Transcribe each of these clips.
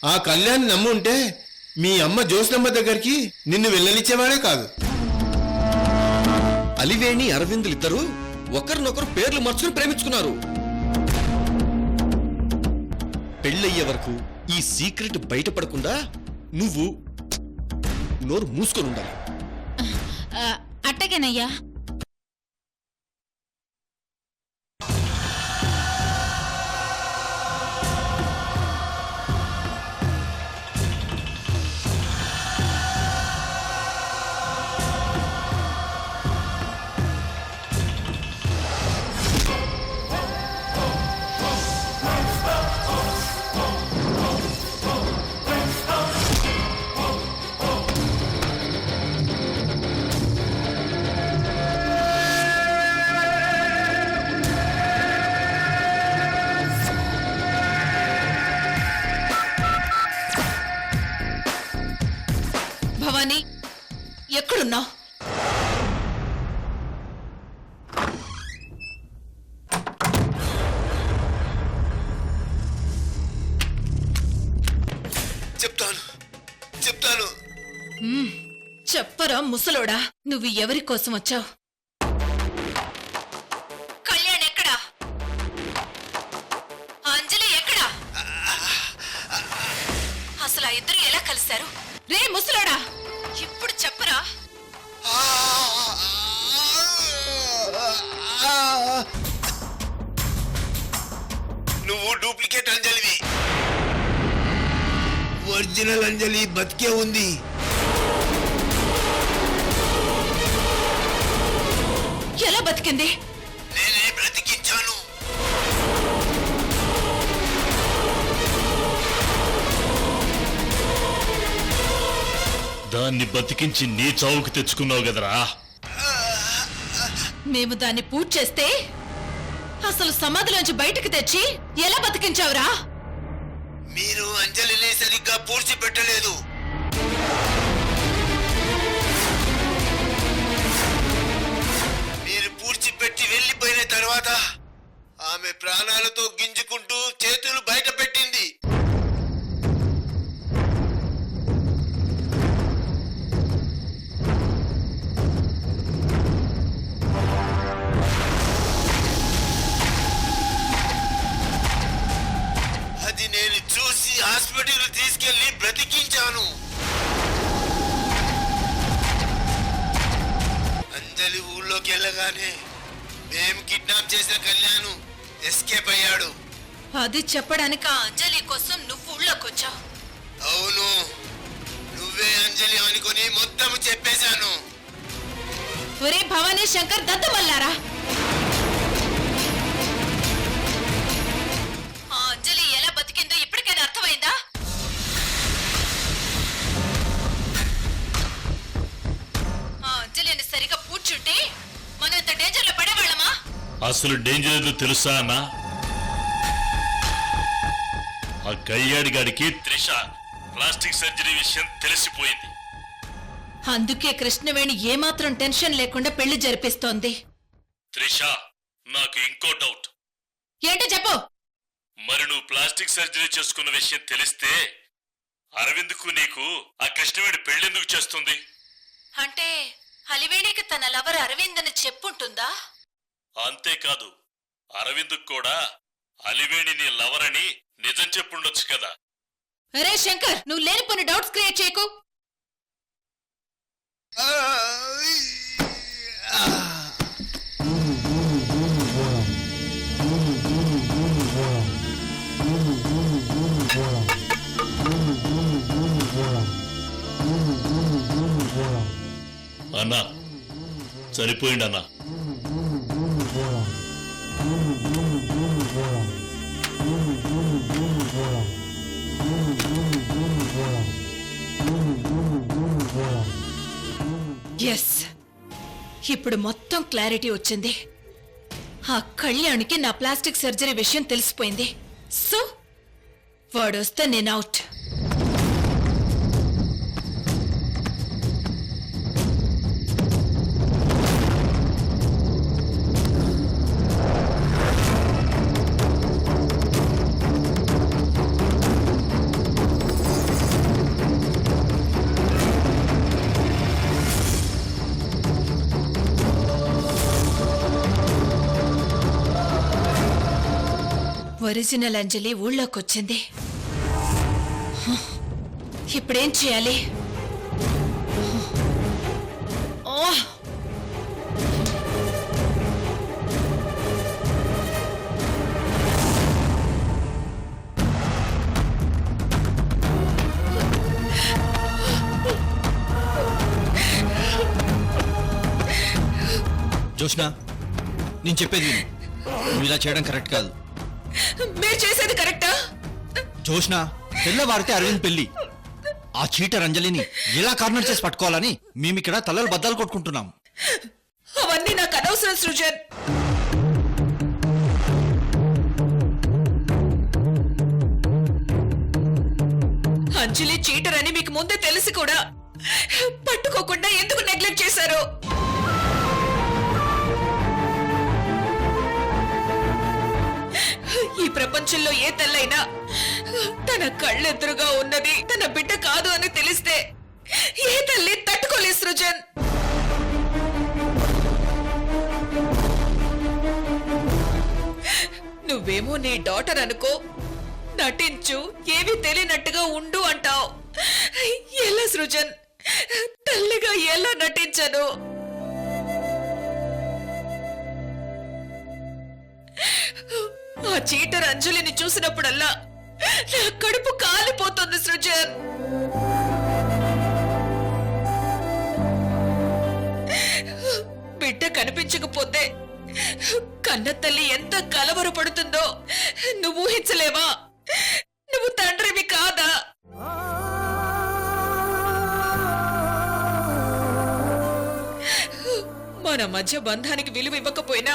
ఆ కళ్యాణ్ నమ్ముంటే మీ అమ్మ జోస్నమ్మ దగ్గరికి నిన్ను వెళ్ళనిచ్చేవాడే కాదు. అలివేణి అరవిందులిద్దరూ ఒకరినొకరు పేర్లు మార్చుకుని ప్రేమించుకున్నారు. పెళ్ళయ్యే వరకు ఈ సీక్రెట్ బయటపడకుండా నువ్వు నోరు మూసుకొని ఉండాలి. అట్టగేనయ్యా. భవానీ, ఎక్కడున్నావు? చెప్తాను. చెప్పరా ముసలోడా, నువ్వు ఎవరి కోసం వచ్చావు? కళ్యాణ్ ఎక్కడా? అంజలి ఎక్కడా? అసలు ఆ ఇద్దరు ఎలా కలిశారు? రే ముసలోడా, ఇప్పుడు చెప్పరా. నువ్వు డూప్లికేట్ అంజలివి. ఒరిజినల్ అంజలి బతికే ఉంది. ఎలా బతికింది? నేనే బ్రతికించాను. దాన్ని బతికించి నీ చావుకు తెచ్చుకున్నావు కదరా. మేము దాన్ని పూజ చేస్తే అసలు సమాధిలోంచి బయటకు తెచ్చి ఎలా బతికించావురా? మీరు అంజలిని సరిగ్గా పూడ్చిపెట్టలేదు. మీరు పూడ్చిపెట్టి వెళ్ళిపోయిన తర్వాత ఆమె ప్రాణాలతో గింజుకుంటూ చేతులు బయట పెట్టింది. అది నేను చూసి హాస్పిటల్ తీసుకెళ్లి బ్రతికించాను. అంజలి ఊళ్ళోకి వెళ్ళగానే మేము కిడ్నాప్ చేసిన కళ్యాణ్ ఎస్కేప్ అయ్యాడు. అది చెప్పడానికి ఆ అంజలి కోసం నువ్వు ఊళ్ళోకొచ్చావు. అవును, నువ్వే అంజలి అనుకుని మొత్తం చెప్పేశాను. ఒరే భవానీ శంకర్ దద్దమల్లారా, ఆ అంజలి ఎలా బతికిందో ఇప్పటికైనా అర్థమైందా? ఆ అంజలిని సరిగా పూడ్చుంటే మనం ఇంత డేంజర్ లో పడేవాళ్ళమా? అసలు డేంజర్ ఏదో తెలుసా అన్న? ఆ కళ్యాణి గారికి త్రిష ప్లాస్టిక్ సర్జరీ విషయం తెలిసిపోయింది. అందుకే కృష్ణవేణి ఏమాత్రం టెన్షన్ లేకుండా పెళ్లి జరిపిస్తోంది. త్రిష, నాకు ఇంకో డౌట్. ఏంటో చెప్పు. మరి నువ్వు ప్లాస్టిక్ సర్జరీ చేసుకున్న విషయం తెలిస్తే అరవింద్కు నీకు ఆ కృష్ణవేణి పెళ్ళెందుకు చేస్తుంది? అంటే అలివేణికి తన లవర్ అరవింద్ అని చెప్పుంటుందా? అంతేకాదు, అరవింద్కు కూడా అలివేణిని లవర్ అని నిజం చెప్పుండొచ్చు కదా. అరే శంకర్, నువ్వు లేనిపోని డౌట్స్ క్రియేట్ చేయకు. అన్నా చనిపోయింది అన్నా. ఎస్, ఇప్పుడు మొత్తం క్లారిటీ వచ్చింది. ఆ కళ్యాణ్కి నా ప్లాస్టిక్ సర్జరీ విషయం తెలిసిపోయింది. సో వాడొస్తే నేను అవుట్. ఒరిజినల్ అంజలి ఊళ్ళోకొచ్చింది. ఇప్పుడేం చేయాలి? ఓ జోష్నా, నేను చెప్పేది విను. నువ్వు ఇలా చేయడం కరెక్ట్ కాదు. మీరు చేసేది కరెక్టా? జోష్నా, తెల్లవారితే అరవింద్ పెళ్లి. ఆ చీటర్ అంజలిని ఎలా కార్నర్ చేసి పట్టుకోవాలని మేమిక్కడ తలలు బద్దాలు కొట్టుకుంటున్నాం. అవన్నీ నాకు అనవసరం సృజన్. అంజలి చీటర్ అని మీకు ముందే తెలిసి కూడా పట్టుకోకుండా ఎందుకు నెగ్లెక్ట్ చేశారు? ఈ ప్రపంచంలో ఏ తల్లైనా తన కళ్ళెదురుగా ఉన్నది తన బిడ్డ కాదు అని తెలిస్తే ఏ తల్లి తట్టుకోలేదు సృజన్. నువ్వేమో నీ డాటర్ అనుకో, నటించు, ఏమీ తెలియనట్టుగా ఉండు అంటావు. ఎలా సృజన్? తల్లిగా ఎలా నటించను? ఆ చీటర్ అంజలిని చూసినప్పుడల్లా నా కడుపు కాలిపోతుంది సృజన్. బిడ్డ కనిపించకపోతే కన్న తల్లి ఎంత కలవరపడుతుందో నువ్వు ఊహించలేవా? నువ్వు తండ్రివి కాదా? మన మధ్య బంధానికి విలువ ఇవ్వకపోయినా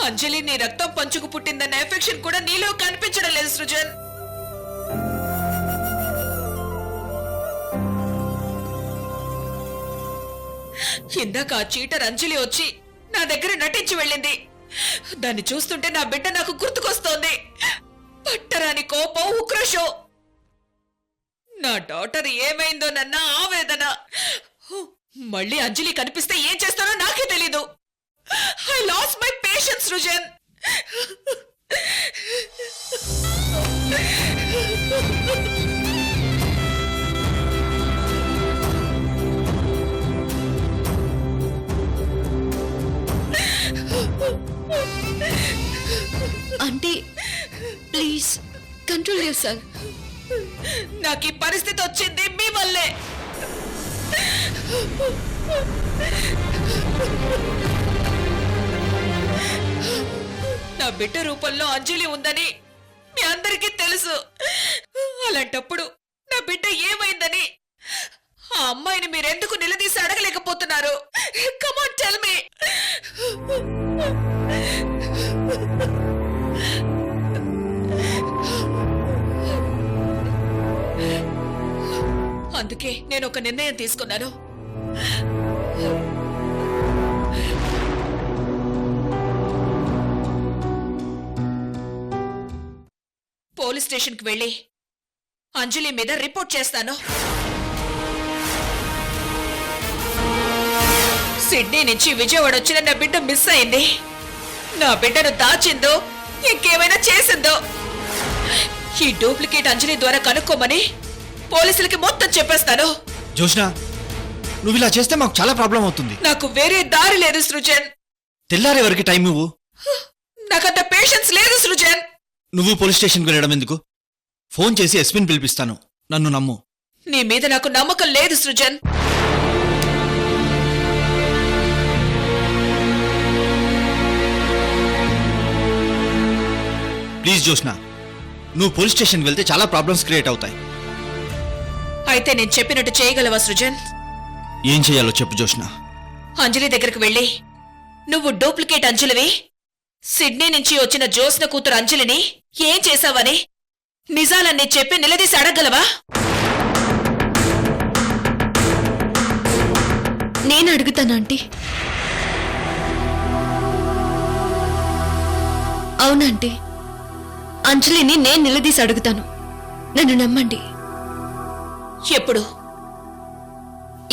అంజలి నీ రక్తం పంచుకు పుట్టిందన్న ఎఫెక్షన్ కూడా నీలో కనిపించడం లేదు సృజన్. ఇందాక ఆ చీటర్ అంజలి వచ్చి నా దగ్గర నటించి వెళ్ళింది. దాన్ని చూస్తుంటే నా బిడ్డ నాకు గుర్తుకొస్తోంది. పట్టరాని కోపం, ఉక్రోషం. నా డాటర్ ఏమైందోనన్న ఆవేదన. మళ్ళీ అంజలి కనిపిస్తే ఏం చేస్తానో నాకే తెలీదు. I lose my patience Srujan. Aunty please control yourself. నాకు ఈ పరిస్థితి వచ్చింది మీ వల్లే. నా బిడ్డ రూపంలో అంజలి ఉందని మీ అందరికీ తెలుసు. అలాంటప్పుడు నా బిడ్డ ఏమైందని ఆ అమ్మాయిని మీరెందుకు నిలదీసి అడగలేకపోతున్నారు? Come on tell me. అందుకే నేను ఒక నిర్ణయం తీసుకున్నాను. పోలీస్ స్టేషన్కి వెళ్ళి అంజలి మీద రిపోర్ట్ చేస్తాను. సిడ్నీ నుంచి విజయవాడ వచ్చిన నా బిడ్డ మిస్ అయింది. నా బిడ్డను దాచిందో ఇంకేమైనా చేసిందో ఈ డూప్లికేట్ అంజలి ద్వారా కనుక్కోమని పోలీసులకి మొత్తం చెప్పేస్తాను. జోష్నా, నువ్వు ఇలా చేస్తే మాకు చాలా ప్రాబ్లం అవుతుంది. నాకు వేరే దారి లేదు సృజన్. తెల్లారే వరకు టైం ఇవ్వు. నాకంత పేషెన్స్ లేదు సృజన్. నువ్వు పోలీస్ స్టేషన్కి వెళ్ళడం ఎందుకు? ఫోన్ చేసి ఎస్పీని పిలిపిస్తాను. నన్ను నమ్ము. నీ మీద నాకు నమ్మకం లేదు సృజన్. ప్లీజ్ జోష్నా, నువ్వు పోలీస్ స్టేషన్కి వెళ్తే చాలా ప్రాబ్లమ్స్ క్రియేట్ అవుతాయి. అయితే నేను చెప్పినట్టు చేయగలవా సృజన్? ఏం చేయాలో చెప్పు జోష్నా. అంజలి దగ్గరకు వెళ్ళి నువ్వు డూప్లికేట్ అంజలివి, సిడ్నీ నుంచి వచ్చిన జోస్న కూతురు అంజలిని ఏం చేశావని నిజాలన్నీ చెప్పి నిలదీసి అడగలవా? నేను అడుగుతాను ఆంటీ. అవునంటీ, అంజలిని నేను నిలదీసి అడుగుతాను. నన్ను నమ్మండి. ఎప్పుడు?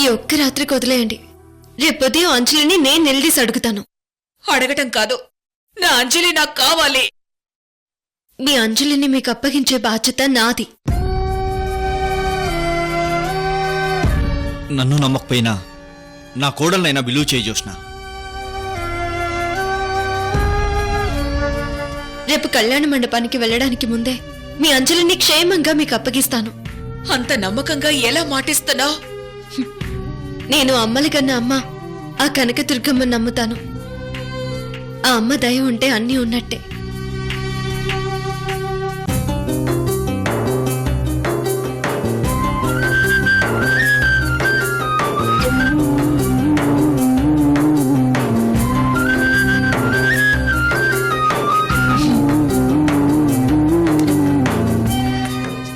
ఈ ఒక్క రాత్రికి వదిలేయండి. రేపు ఉదయం అంజలిని నేను నిలదీసి అడుగుతాను. అడగటం కాదు, నా అంజలి నాకు కావాలి. మీ అంజలిని మీకు అప్పగించే బాధ్యత నాది. నన్ను నమ్మకపోయినా నా కోడలనైనా విలువ చేయి జోష్న. రేపు కళ్యాణ మండపానికి వెళ్ళడానికి ముందే మీ అంజలిని క్షేమంగా మీకు అప్పగిస్తాను. అంత నమ్మకంగా ఎలా మాటిస్తున్నావు? నేను అమ్మలి కన్నా అమ్మ ఆ కనకదుర్గమ్మ నమ్ముతాను. ఆ అమ్మ దయ ఉంటే అన్నీ ఉన్నట్టే.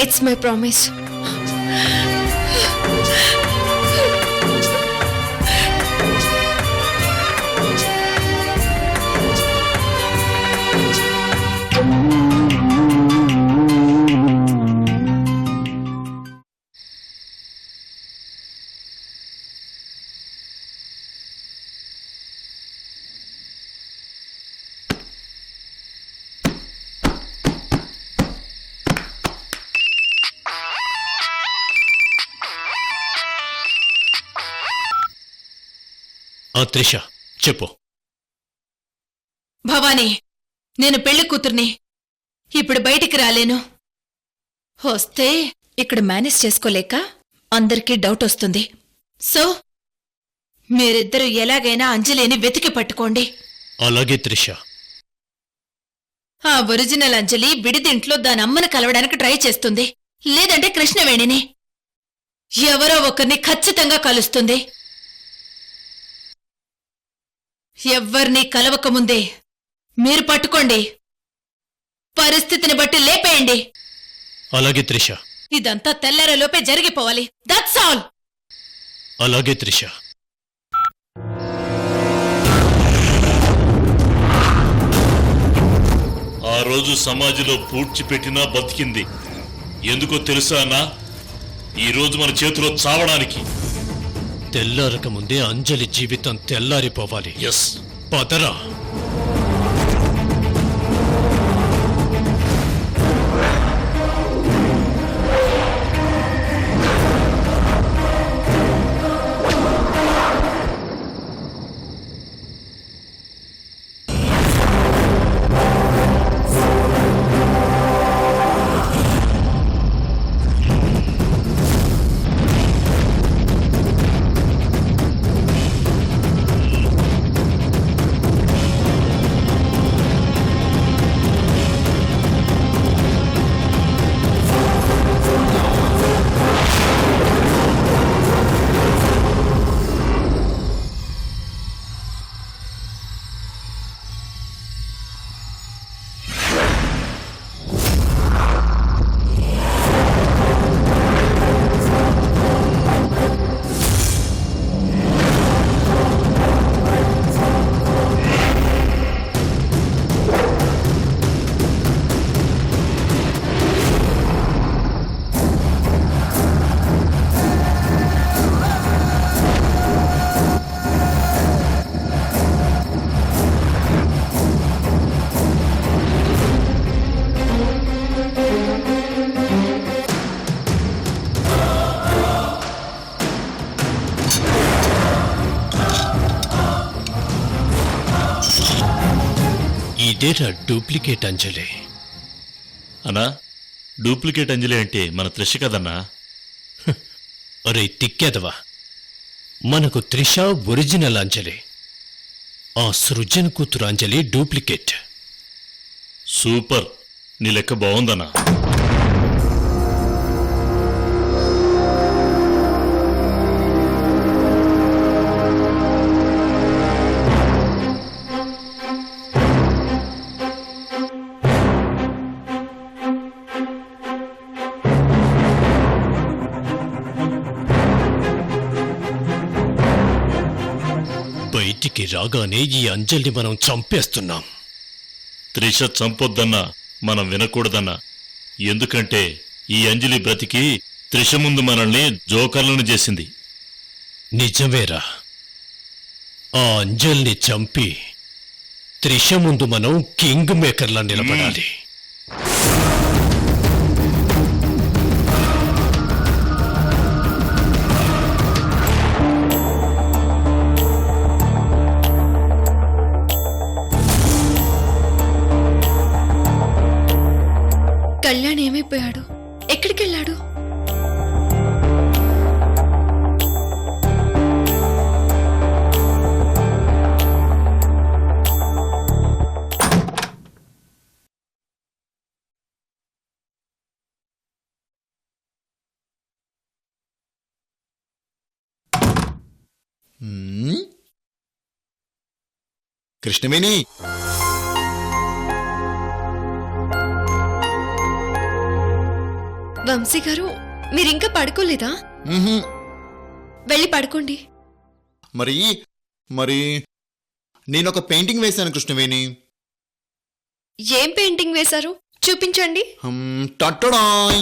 It's my promise. త్రిష చెప్పు. భవానీ, నేను పెళ్లి కూతుర్ని. ఇప్పుడు బయటికి రాలేను. వస్తే ఇక్కడ మేనేజ్ చేసుకోలేక అందరికీ డౌట్ వస్తుంది. సో మీరిద్దరూ ఎలాగైనా అంజలిని వెతికి పట్టుకోండి. అలాగే త్రిష. ఆ ఒరిజినల్ అంజలి విడిదింట్లో దాని అమ్మను కలవడానికి ట్రై చేస్తుంది, లేదంటే కృష్ణవేణిని. ఎవరో ఒకరిని ఖచ్చితంగా కలుస్తుంది. ఎవ్వర్నీ కలవకముందే మీరు పట్టుకోండి. పరిస్థితిని బట్టి లేపేయండి. అలాగే త్రిష. ఇదంతా తెల్లారలోపే జరిగిపోవాలి. That's all. అలాగే త్రిష. ఆ రోజు సమాధిలో పూడ్చిపెట్టినా బతికింది. ఎందుకో తెలుసా అన్నా? ఈరోజు మన చేతిలో చావడానికి. తెల్లారక ముందే అంజలి జీవితం తెల్లారిపోవాలి. ఎస్, పదరా. ఇదేరా డూప్లికేట్ అంజలి. అన్నా, డూప్లికేట్ అంజలి అంటే మన త్రిష కదన్నా. అరే తిక్కేదవా, మనకు త్రిష ఒరిజినల్ అంజలి. ఆ సృజన్ కూతురు అంజలి డూప్లికేట్. సూపర్, నీ లెక్క బాగుందన్నా. బయటికి రాగానే ఈ అంజలిని మనం చంపేస్తున్నాం. త్రిష చంపొద్దన్నా, మనం వినకూడదన్నా. ఎందుకంటే ఈ అంజలి బ్రతికి త్రిష ముందు మనల్ని జోకర్లను చేసింది. నిజమేరా. ఆ అంజల్ని చంపి త్రిష ముందు మనం కింగ్ మేకర్లా నిలబడాలి. కళ్యాణ్ ఏమైపోయాడు? ఎక్కడికి వెళ్ళాడు? కృష్ణవేణి, వంశీ గారు, మీరింకా పడుకోలేదా? వెళ్ళి పడుకోండి. మరి మరి నేనొక పెయింటింగ్ వేశాను కృష్ణవేణి. ఏం పెయింటింగ్ వేశారు? చూపించండి. టట్టడాయ్.